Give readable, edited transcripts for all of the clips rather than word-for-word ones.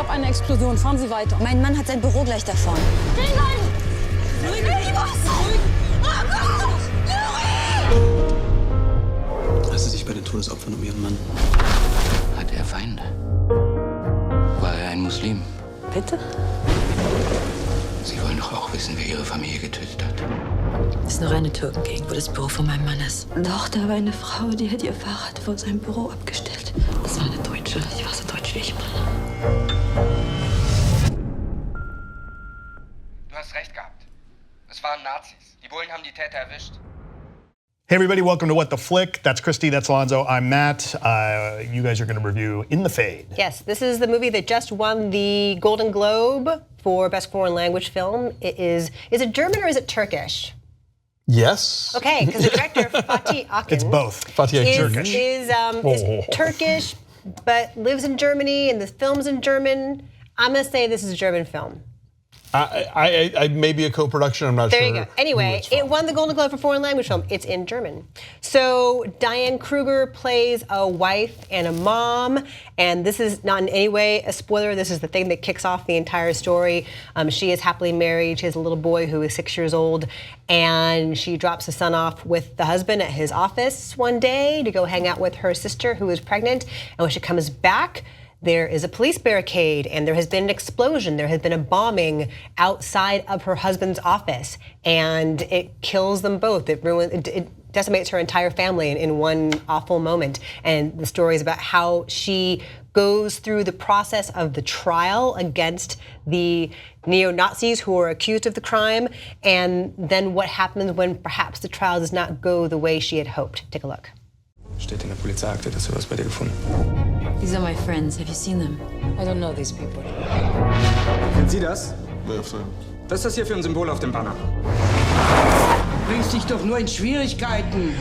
gab eine Explosion. Fahren Sie weiter. Mein Mann hat sein Büro gleich da vorne. Hast du sich bei den Todesopfern um ihren Mann? Hat er Feinde? War er ein Muslim? Bitte? Sie wollen doch auch wissen, wer Ihre Familie getötet hat. Das ist noch eine Türkengegend, wo das Büro von meinem Mann ist. Doch, da war eine Frau, die hat ihr Fahrrad vor seinem Büro abgestellt. Das war eine Deutsche. Sie war so deutsch wie ich mal. Du hast recht gehabt. Es waren Nazis. Die Bullen haben die Täter erwischt. Hey everybody, welcome to What the Flick. That's Christy, that's Alonso, I'm Matt. You guys are gonna review In the Fade. Yes, this is the movie that just won the Golden Globe for Best Foreign Language Film. Is it German or is it Turkish? Yes. Okay, because the director, Fatih Akin. It's both. Fatih Turkish. Is Turkish, but lives in Germany and the film's in German. I'm gonna say this is a German film. I may be a co-production, I'm not sure. There you go. Anyway, it won the Golden Globe for Foreign Language Film. It's in German. So Diane Kruger plays a wife and a mom, and this is not in any way a spoiler. This is the thing that kicks off the entire story. She is happily married. She has a little boy who is 6 years old, and she drops the son off with the husband at his office one day to go hang out with her sister who is pregnant. And when she comes back, there is a police barricade and there has been an explosion. There has been a bombing outside of her husband's office and it kills them both. It decimates her entire family in one awful moment. And the story is about how she goes through the process of the trial against the neo-Nazis who are accused of the crime, and then what happens when perhaps the trial does not go the way she had hoped. Take a look. Steht in der Polizeiakte, dass wir was bei dir gefunden. These are my friends. Have you seen them? I don't know these people. Sind Sie das? Wer ist denn? Was ist das hier für ein Symbol auf dem Banner? Bringst dich doch nur in Schwierigkeiten.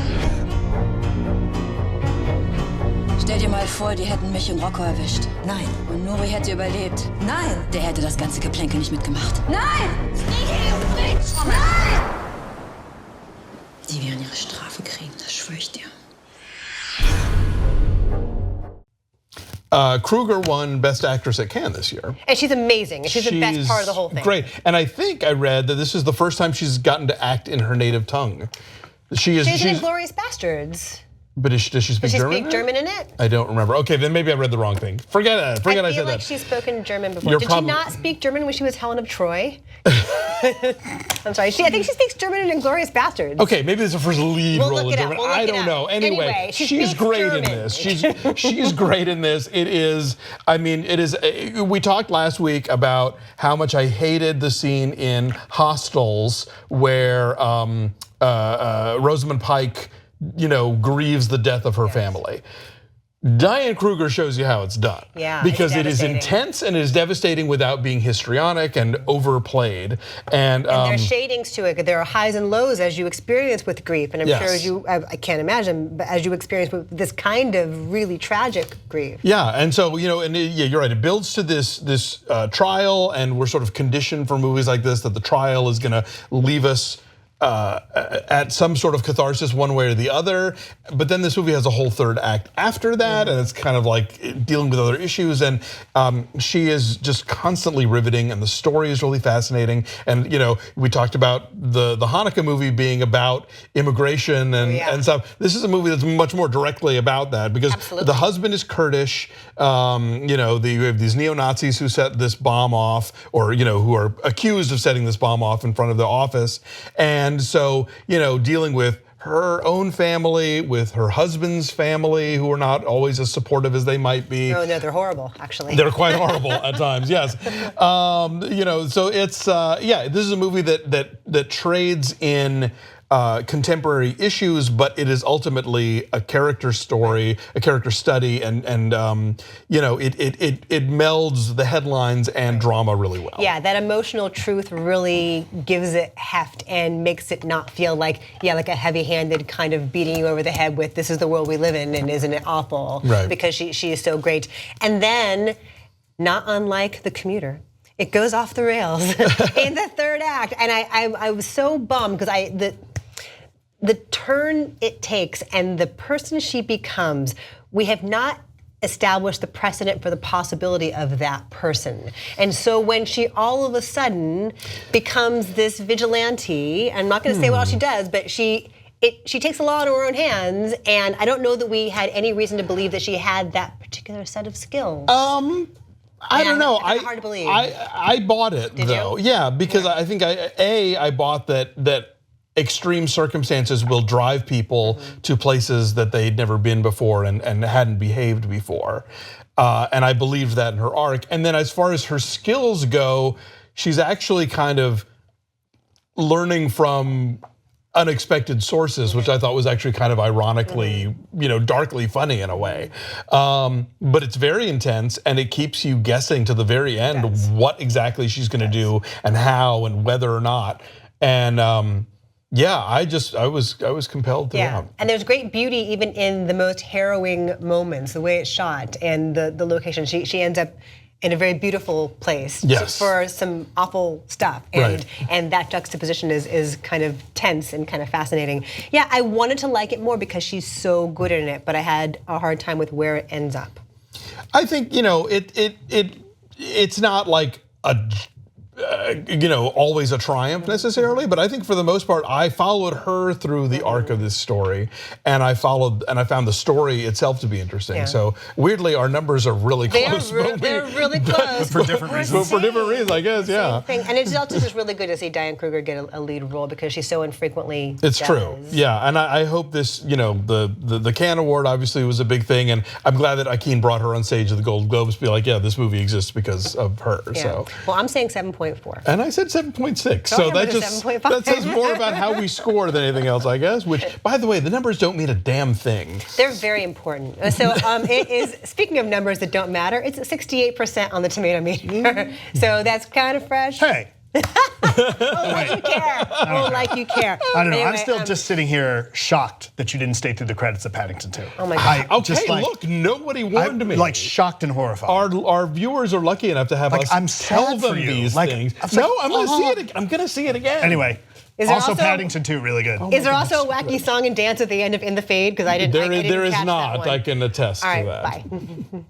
Stell dir mal vor, die hätten mich und Rocco erwischt. Nein. Und Nuri hätte überlebt. Nein. Der hätte das ganze Geplänkel nicht mitgemacht. Nein! Nein! Die werden ihre Strafe kriegen, das schwöre ich dir. Kruger won Best Actress at Cannes this year. And she's amazing. She's the best part of the whole thing. Great, and I think I read that this is the first time she's gotten to act in her native tongue. She's in Inglourious Bastards. But does she speak German? Does she speak German in it? I don't remember. Okay, then maybe I read the wrong thing. Forget it. I said that. I feel like she's spoken German before. You're Did she not speak German when she was Helen of Troy? I'm sorry. I think she speaks German in Inglourious Bastards. Okay, maybe this is her first lead We'll role look in it up. German. We'll look I it don't up. know. Anyway, she she's speaks great German. in this. She's great in this. It is. I mean, it is. We talked last week about how much I hated the scene in Hostels where Rosamund Pike, grieves the death of her family. Diane Kruger shows you how it's done. Yeah, because it is intense and it is devastating without being histrionic and overplayed. And there's shadings to it. There are highs and lows as you experience with grief, and I'm Yes. sure as you, I can't imagine, but as you experience with this kind of really tragic grief. Yeah, and so you're right. It builds to this trial, and we're sort of conditioned for movies like this that the trial is going to leave us at some sort of catharsis one way or the other. But then this movie has a whole third act after that, and it's kind of like dealing with other issues. And she is just constantly riveting, and the story is really fascinating. And we talked about the Hanukkah movie being about immigration and stuff. This is a movie that's much more directly about that, because the husband is Kurdish. We have these neo-Nazis who set this bomb off, or who are accused of setting this bomb off in front of the office. And so, dealing with her own family, with her husband's family, who are not always as supportive as they might be. Oh no, they're horrible, actually. They're quite horrible at times, yes. So it's this is a movie that trades in contemporary issues, but it is ultimately a character story, a character study, and it melds the headlines and drama really well. Yeah, that emotional truth really gives it heft and makes it not feel like a heavy-handed kind of beating you over the head with "this is the world we live in" and "isn't it awful?" Right. Because she is so great. And then, not unlike The Commuter, it goes off the rails in the third act, and I was so bummed because the turn it takes and the person she becomes, we have not establish the precedent for the possibility of that person. And so when she all of a sudden becomes this vigilante, I'm not going to say what all she does, but she takes the law into her own hands, and I don't know that we had any reason to believe that she had that particular set of skills. I don't know. Hard to believe. I bought it though. You? Yeah, because I think I bought that extreme circumstances will drive people to places that they'd never been before and hadn't behaved before. And I believed that in her arc. And then as far as her skills go, she's actually kind of learning from unexpected sources, which I thought was actually kind of ironically, darkly funny in a way. But it's very intense, and it keeps you guessing to the very end what exactly she's going to do and how and whether or not. And yeah, I was compelled throughout. And there's great beauty even in the most harrowing moments, the way it's shot and the location. She ends up in a very beautiful place for some awful stuff. And that juxtaposition is kind of tense and kind of fascinating. Yeah, I wanted to like it more because she's so good in it, but I had a hard time with where it ends up. I think, it's not like always a triumph necessarily, but I think for the most part, I followed her through the arc of this story, and I found the story itself to be interesting. Yeah. So weirdly, our numbers are really close. They're really close. For different reasons. For different reasons, I guess, yeah. And it's also just really good to see Diane Kruger get a lead role because she so infrequently It's true, yeah, and I hope this, the Cannes Award obviously was a big thing, and I'm glad that Akin brought her on stage at the Golden Globes to be like, yeah, this movie exists because of her, so. Well, I'm saying 7.4. And I said 7.6, so that says more about how we score than anything else, I guess. Which, by the way, the numbers don't mean a damn thing. They're very important. So it is. Speaking of numbers that don't matter, it's 68% on the tomato meter. So that's kind of fresh. Hey. Like you care. Like you care. I don't know. Anyway, I'm still just sitting here shocked that you didn't stay through the credits of Paddington 2. Oh my God. Look, nobody warned me. Like shocked and horrified. Our viewers are lucky enough to have us tell them these things. No, I'm going to see it. I'm going to see it again. Anyway. Also Paddington 2, really good. Is there also a wacky song and dance at the end of In the Fade? Because I didn't. There is not. I can attest to that. All right, bye.